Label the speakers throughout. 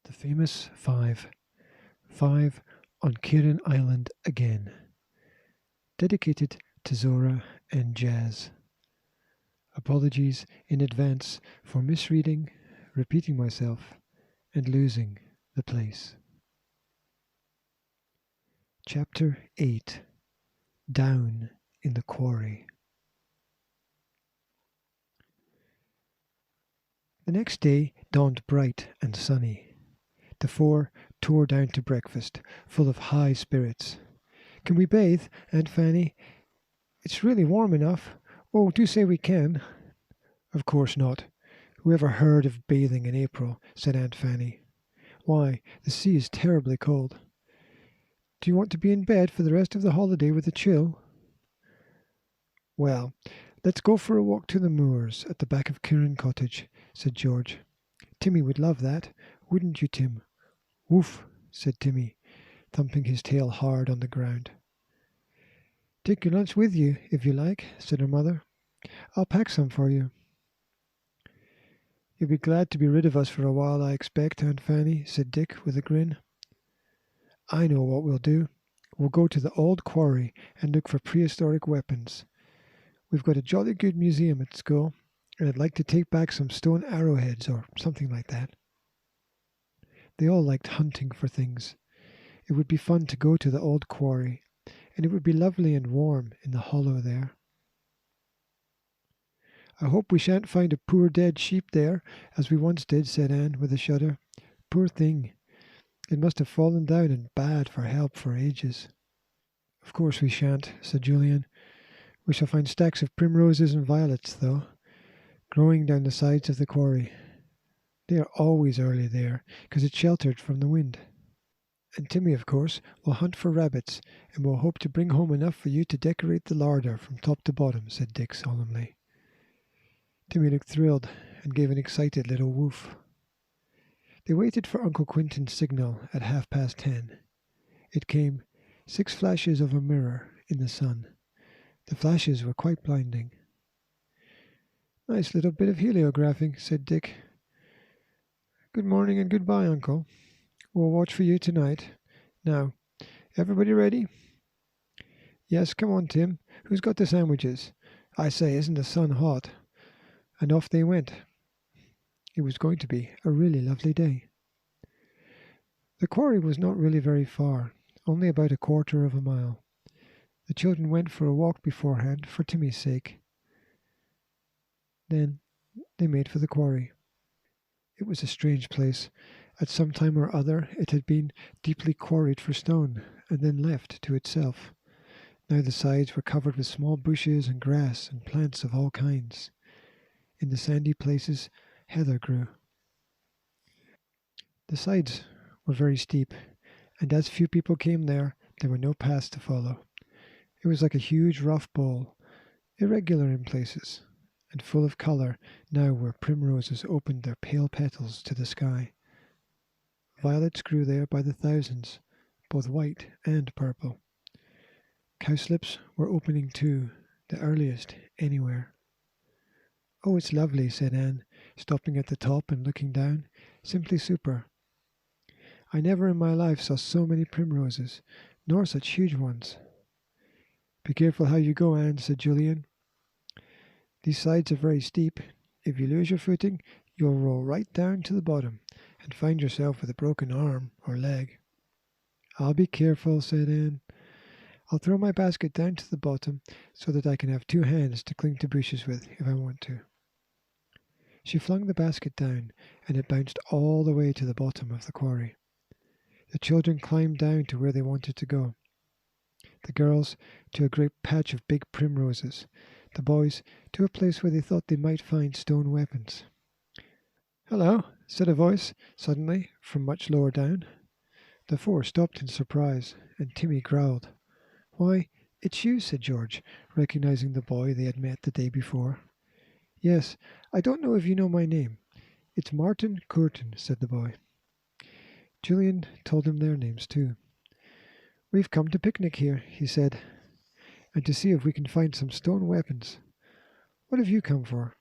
Speaker 1: The famous five. Five on Kirrin Island again. Dedicated to Zorah and Jazz. Apologies in advance for misreading, repeating myself, and losing the place. Chapter 8. Down in the Quarry. The next day dawned bright and sunny. The four tore down to breakfast, full of high spirits. "Can we bathe, Aunt Fanny? It's really warm enough. Oh, do say we can." "Of course not. Who ever heard of bathing in April?" said Aunt Fanny. "Why, the sea is terribly cold. Do you want to be in bed for the rest of the holiday with a chill?" "Well, let's go for a walk to the moors at the back of Kirrin Cottage," said George. "Timmy would love that. Wouldn't you, Tim?" "Woof," said Timmy, thumping his tail hard on the ground. "Take your lunch with you, if you like," said her mother. "I'll pack some for you." "You'll be glad to be rid of us for a while, I expect, Aunt Fanny," said Dick with a grin. "I know what we'll do. We'll go to the old quarry and look for prehistoric weapons. We've got a jolly good museum at school, and I'd like to take back some stone arrowheads or something like that." They all liked hunting for things. It would be fun to go to the old quarry, and it would be lovely and warm in the hollow there. "I hope we shan't find a poor dead sheep there, as we once did," said Anne with a shudder. "Poor thing. It must have fallen down and bad for help for ages." "Of course we shan't," said Julian. "We shall find stacks of primroses and violets, though, growing down the sides of the quarry. They are always early there, because it's sheltered from the wind. And Timmy, of course, will hunt for rabbits, and will hope to bring home enough for you to decorate the larder from top to bottom," said Dick solemnly. Timmy looked thrilled and gave an excited little woof. They waited for Uncle Quentin's signal at 10:30. It came, 6 flashes of a mirror in the sun. The flashes were quite blinding. "Nice little bit of heliographing," said Dick. "Good morning and goodbye, Uncle. We'll watch for you tonight. Now, everybody ready?" "Yes, come on, Tim. Who's got the sandwiches? I say, isn't the sun hot?" And off they went. It was going to be a really lovely day. The quarry was not really very far, only about 1/4 of a mile. The children went for a walk beforehand for Timmy's sake. Then they made for the quarry. It was a strange place. At some time or other it had been deeply quarried for stone, and then left to itself. Now the sides were covered with small bushes and grass and plants of all kinds. In the sandy places heather grew. The sides were very steep, and as few people came there were no paths to follow. It was like a huge rough bowl, irregular in places, and full of colour now where primroses opened their pale petals to the sky. Violets grew there by the thousands, both white and purple. Cowslips were opening too, the earliest anywhere. "Oh, it's lovely," said Anne, stopping at the top and looking down. "Simply super. I never in my life saw so many primroses, nor such huge ones." "Be careful how you go, Anne," said Julian. "These sides are very steep. If you lose your footing, you'll roll right down to the bottom and find yourself with a broken arm or leg." "I'll be careful," said Anne. "I'll throw my basket down to the bottom so that I can have 2 hands to cling to bushes with if I want to." She flung the basket down, and it bounced all the way to the bottom of the quarry. The children climbed down to where they wanted to go. The girls to a great patch of big primroses, the boys to a place where they thought they might find stone weapons. "Hello," said a voice suddenly from much lower down. The 4 stopped in surprise, and Timmy growled. "Why, it's you," said George, recognizing the boy they had met the day before. "Yes, I don't know if you know my name." "It's Martin Curtin," said the boy. Julian told him their names too. "We've come to picnic here," he said, "and to see if we can find some stone weapons. What have you come for?"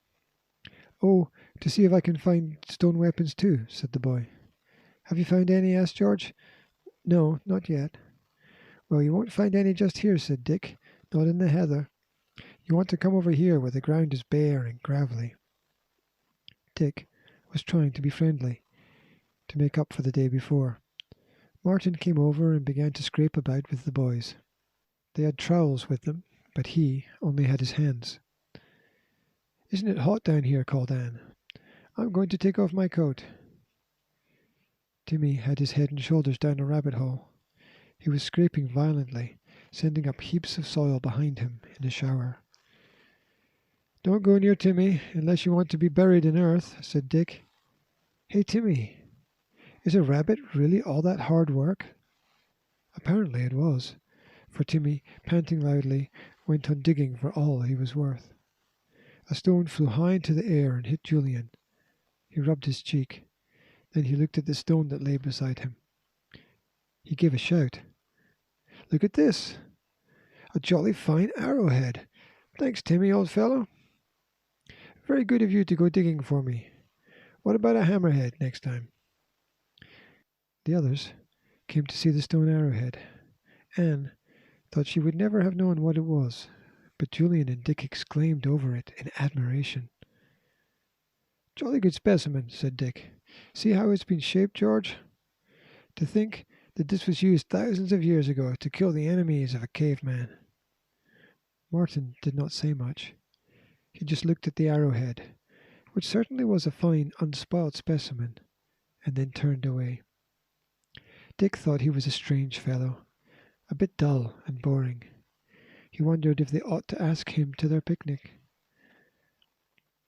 Speaker 1: "Oh, to see if I can find stone weapons too," said the boy. Have you found any? Asked George. No, not yet. Well, you won't find any just here, said Dick. Not in the heather. You want to come over here where the ground is bare and gravelly. Dick was trying to be friendly, to make up for the day before. Martin came over and began to scrape about with the boys. They had trowels with them, but he only had his hands. Isn't it hot down here? Called Anne. I'm going to take off my coat. Timmy had his head and shoulders down a rabbit hole. He was scraping violently, sending up heaps of soil behind him in a shower. Don't go near Timmy unless you want to be buried in earth, said Dick. Hey, Timmy, is a rabbit really all that hard work? Apparently it was, for Timmy, panting loudly, went on digging for all he was worth. A stone flew high into the air and hit Julian. He rubbed his cheek. Then he looked at the stone that lay beside him. He gave a shout. Look at this! A jolly fine arrowhead! Thanks, Timmy, old fellow. Very good of you to go digging for me. What about a hammerhead next time? The others came to see the stone arrowhead. Anne thought she would never have known what it was, but Julian and Dick exclaimed over it in admiration. Jolly good specimen, said Dick. See how it's been shaped, George? To think that this was used thousands of years ago to kill the enemies of a caveman. Martin did not say much. He just looked at the arrowhead, which certainly was a fine, unspoiled specimen, and then turned away. Dick thought he was a strange fellow, a bit dull and boring. He wondered if they ought to ask him to their picnic.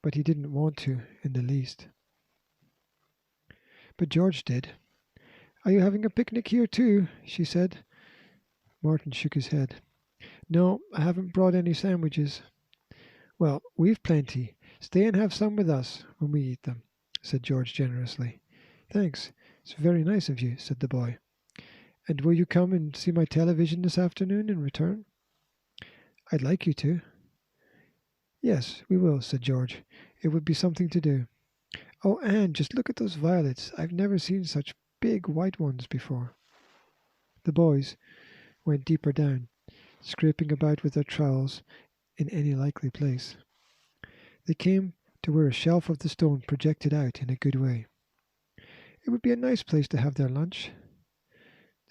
Speaker 1: But he didn't want to in the least. But George did. Are you having a picnic here too? She said. Martin shook his head. No, I haven't brought any sandwiches. Well, we've plenty. Stay and have some with us when we eat them, said George generously. Thanks. It's very nice of you, said the boy. And will you come and see my television this afternoon in return? I'd like you to. Yes, we will, said George. It would be something to do. Oh, Anne, just look at those violets. I've never seen such big white ones before. The boys went deeper down, scraping about with their trowels in any likely place. They came to where a shelf of the stone projected out in a good way. It would be a nice place to have their lunch.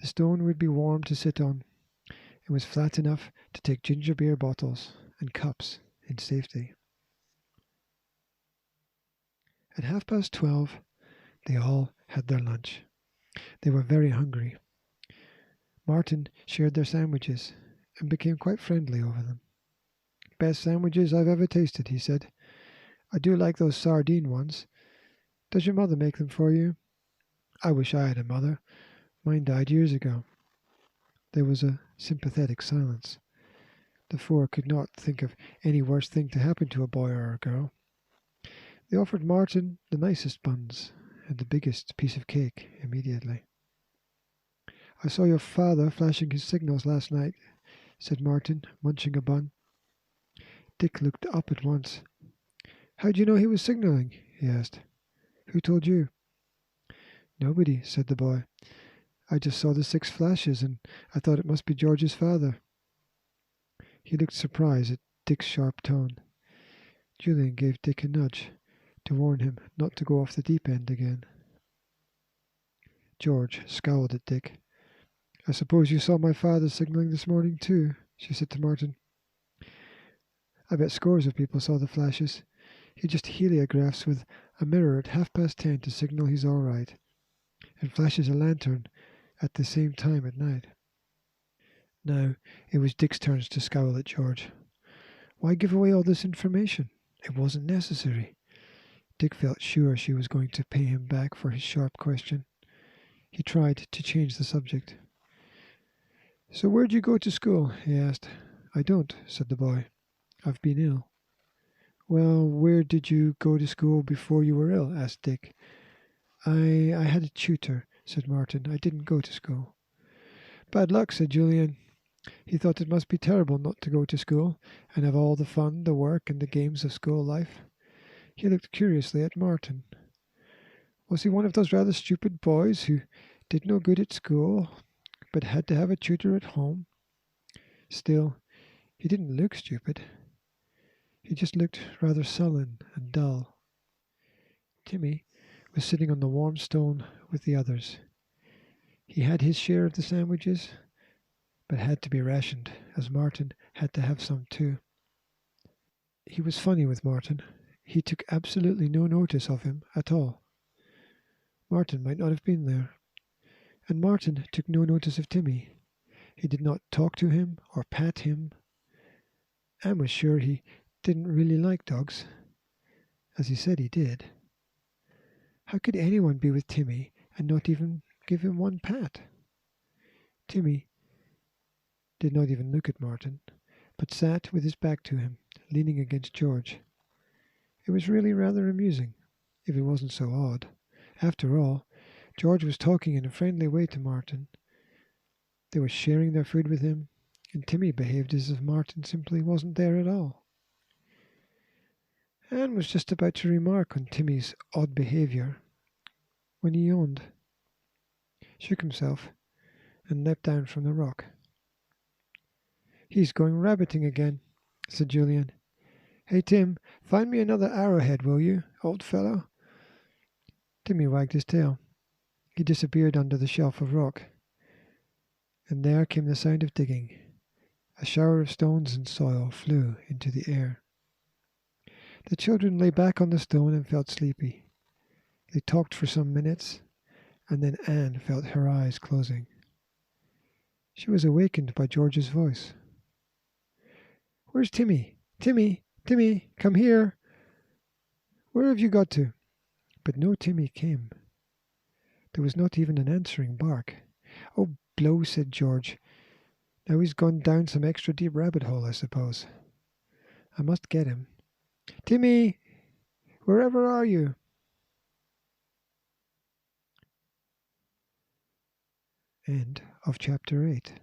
Speaker 1: The stone would be warm to sit on. It was flat enough to take ginger beer bottles and cups in safety. At 12:30, they all had their lunch. They were very hungry. Martin shared their sandwiches and became quite friendly over them. Best sandwiches I've ever tasted, he said. I do like those sardine ones. Does your mother make them for you? I wish I had a mother. Mine died years ago. There was a sympathetic silence. The four could not think of any worse thing to happen to a boy or a girl. They offered Martin the nicest buns and the biggest piece of cake immediately. I saw your father flashing his signals last night, said Martin, munching a bun. Dick looked up at once. How do you know he was signalling? He asked. Who told you? Nobody, said the boy. I just saw the 6 flashes, and I thought it must be George's father. He looked surprised at Dick's sharp tone. Julian gave Dick a nudge to warn him not to go off the deep end again. George scowled at Dick. I suppose you saw my father signalling this morning too, she said to Martin. I bet scores of people saw the flashes. He just heliographs with a mirror at 10:30 to signal he's all right, and flashes a lantern at the same time at night. Now it was Dick's turn to scowl at George. Why give away all this information? It wasn't necessary. Dick felt sure she was going to pay him back for his sharp question. He tried to change the subject. So where'd you go to school? He asked. I don't, said the boy. I've been ill. Well, where did you go to school before you were ill? Asked Dick. I had a tutor, said Martin. I didn't go to school. Bad luck, said Julian. He thought it must be terrible not to go to school and have all the fun, the work, and the games of school life. He looked curiously at Martin. Was he one of those rather stupid boys who did no good at school, but had to have a tutor at home? Still, he didn't look stupid. He just looked rather sullen and dull. Timmy was sitting on the warm stone with the others. He had his share of the sandwiches, but had to be rationed, as Martin had to have some too. He was funny with Martin. He took absolutely no notice of him at all. Martin might not have been there, and Martin took no notice of Timmy. He did not talk to him or pat him. Anne was sure he didn't really like dogs, as he said he did. How could anyone be with Timmy and not even give him one pat? Timmy did not even look at Martin, but sat with his back to him, leaning against George. It was really rather amusing, if it wasn't so odd. After all, George was talking in a friendly way to Martin. They were sharing their food with him, and Timmy behaved as if Martin simply wasn't there at all. Anne was just about to remark on Timmy's odd behavior when he yawned, shook himself, and leapt down from the rock. "He's going rabbiting again," said Julian. "Hey, Tim, find me another arrowhead, will you, old fellow?" Timmy wagged his tail. He disappeared under the shelf of rock, and there came the sound of digging. A shower of stones and soil flew into the air. The children lay back on the stone and felt sleepy. They talked for some minutes, and then Anne felt her eyes closing. She was awakened by George's voice. "Where's Timmy? Timmy! Timmy! Come here! Where have you got to?" But no Timmy came. There was not even an answering bark. "Oh, blow," said George. "Now he's gone down some extra deep rabbit hole, I suppose. I must get him. Timmy! Wherever are you?" End of chapter 8.